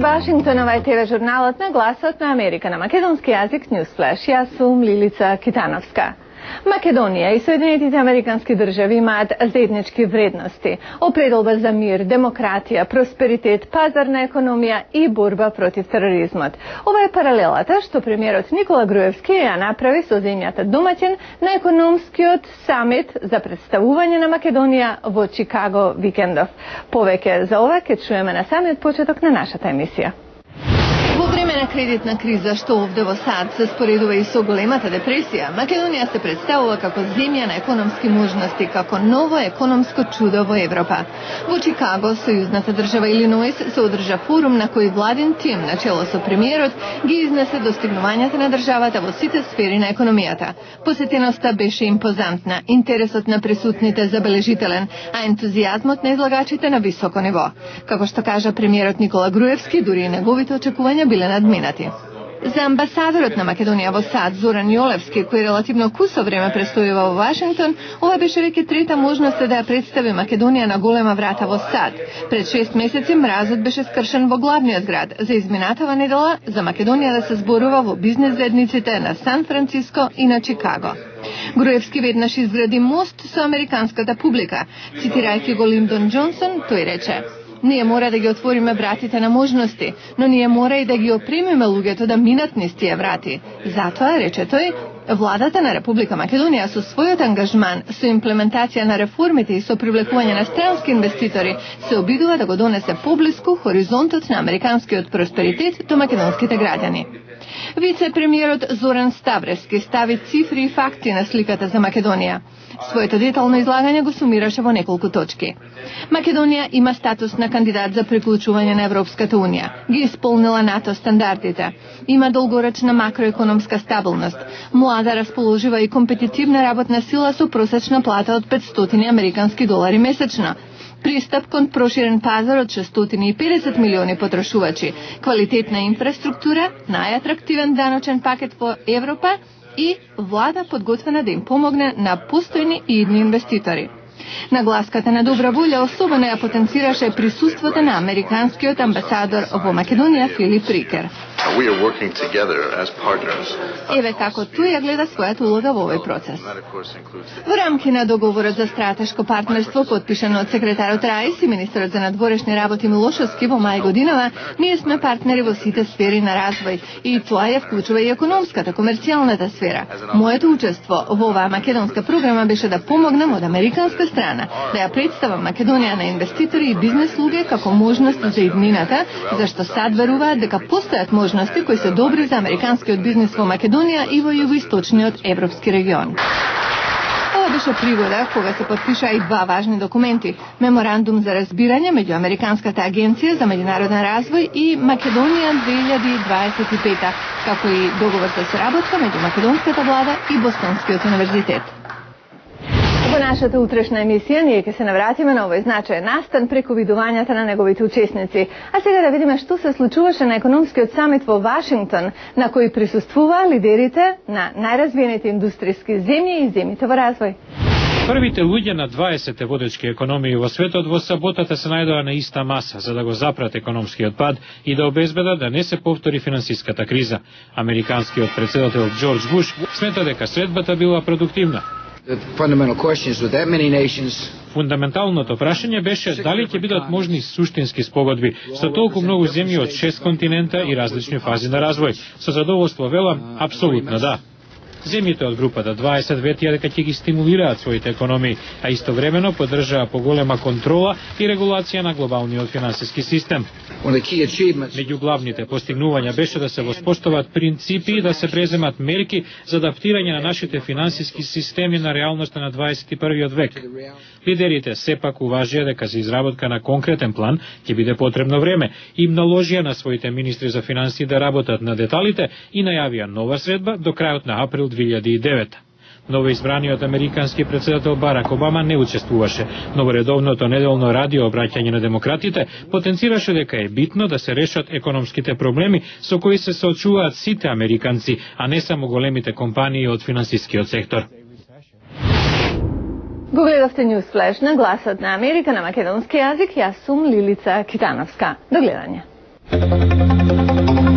Вашингтонова е ТВ журналот на Гласот на Америка на македонски јазик Newsflash. Јас сум Лилица Китановска. Македонија и Соединетите Американски држави имаат заеднички вредности: определба за мир, демократија, просперитет, пазарна економија и борба против тероризмот. Ова е паралелата што премиерот Никола Груевски ја направи со земјата домаќин на економскиот самит за представување на Македонија во Чикаго викендов. Повеќе за ова ќе чуеме на самиот почеток на нашата емисија. Во време на кредитна криза, што овде во САД се споредува и со големата депресија, Македонија се представува како земја на економски можности, како ново економско чудо во Европа. Во Чикаго, сојузната држава Илиноис, се одржа форум на кој владин тим, начело со премиерот, ги изнесе достигнувањата на државата во сите сфери на економијата. Посетеноста беше импозантна, интересот на присутните забележителен, а ентузијазмот на излагачите на високо ниво. Како што кажа премиерот Никола Груевски, дури и неговите очекувања биле надминати. За амбасадорот на Македонија во САД, Зоран Јолевски, кој релативно кусо време престојува во Вашингтон, ова беше веќе трета можност да ја представи Македонија на голема врата во САД. Пред 6 месеци мразот беше скршен во главниот град. За изминатава недела за Македонија да се зборува во бизнес заедниците на Сан Франциско и на Чикаго. Груевски веднаш изгради мост со американската публика. Цитирајќи го Линдон Џонсон, тој рече: "Ние мора да ги отвориме вратите на можности, но ние мора и да ги опремиме луѓето да минат низ тие врати. Затоа, рече тој, владата на Република Македонија со својот ангажман, со имплементација на реформите и со привлекување на странски инвеститори се обидува да го донесе поблиску хоризонтот на американскиот просперитет до македонските граѓани." Вице-премиерот Зоран Ставревски стави цифри и факти на сликата за Македонија. Своето детално излагање го сумираше во неколку точки. Македонија има статус на кандидат за приклучување на Европската унија. Ги исполнила НАТО стандардите. Има долгорочна макроекономска стабилност. Млада, расположива и компетитивна работна сила со просечна плата од $500 американски месечно. Пристап кон проширен пазар од 650 милиони потрошувачи, квалитетна инфраструктура, најатрактивен даночен пакет во Европа и влада подготвена да им помогне на постојни и идни инвеститори. Нагласката на добра волја особено ја потенцираше присуството на американскиот амбасадор во Македонија Филип Рикер. Еве како тој ја гледа својата улога во овој процес. Во рамки на договорот за стратешко партнерство, подпишан од секретарот Раис и министерот за надворешни работи Милошевски во мај годинава, ние сме партнери во сите сфери на развој и тоа ја вклучува и економската, комерцијалната сфера. Моето учество во оваа македонска програма беше да помогнам од американска страна, да ја представам Македонија на инвеститори и бизнес луѓе како можност за иднината, зашто САД веруваат дека постојат можности кои се добри за американскиот бизнес во Македонија и во југоисточниот европски регион. Ова беше пригода кога се подпишаа и два важни документи: меморандум за разбирање меѓу Американската агенција за меѓународен развој и Македонија 2025, како и договор за соработка меѓу македонската влада и Бостонскиот универзитет. Во нашата утрешна емисија ние ќе се навратиме на овој значаен настан преку видувањата на неговите учесници. А сега да видиме што се случуваше на економскиот самит во Вашингтон, на кој присуствуваа лидерите на најразвиените индустријски земји и земјите во развој. Првите луѓе на 20 водечки економии во светот во саботата се најдоа на иста маса за да го запрат економскиот пад и да обезбедат да не се повтори финансиската криза. Американскиот претседател Џорџ Буш смета дека средбата била продуктивна. Фундаменталното прашање беше дали ќе бидат можни суштински спогодби со толку многу земји од 6 континента и различни фази на развој. Со задоволство велам, апсолутно да. Земјите од групата 20 ветија дека ќе ги стимулираат своите економии, а истовремено поддржаа поголема контрола и регулација на глобалниот финансиски систем. Меѓу главните постигнувања беше да се воспостават принципи и да се преземат мерки за адаптирање на нашите финансиски системи на реалноста на 21. век. Лидерите сепак уважија дека за изработка на конкретен план ќе биде потребно време и им наложија на своите министри за финансии да работат на деталите и најавија нова средба до крајот на април 2009. Новоизбраниот американски претседател Барак Обама не учествуваше, но во редовното неделно радио обраќање на демократите потенцираше дека е битно да се решат економските проблеми со кои се соочуваат сите американци, а не само големите компании од финансискиот сектор. Го гледавте Newsflash на Гласот на Америка на македонски јазик, јас сум Лилица Китановска. До гледање. Thank you.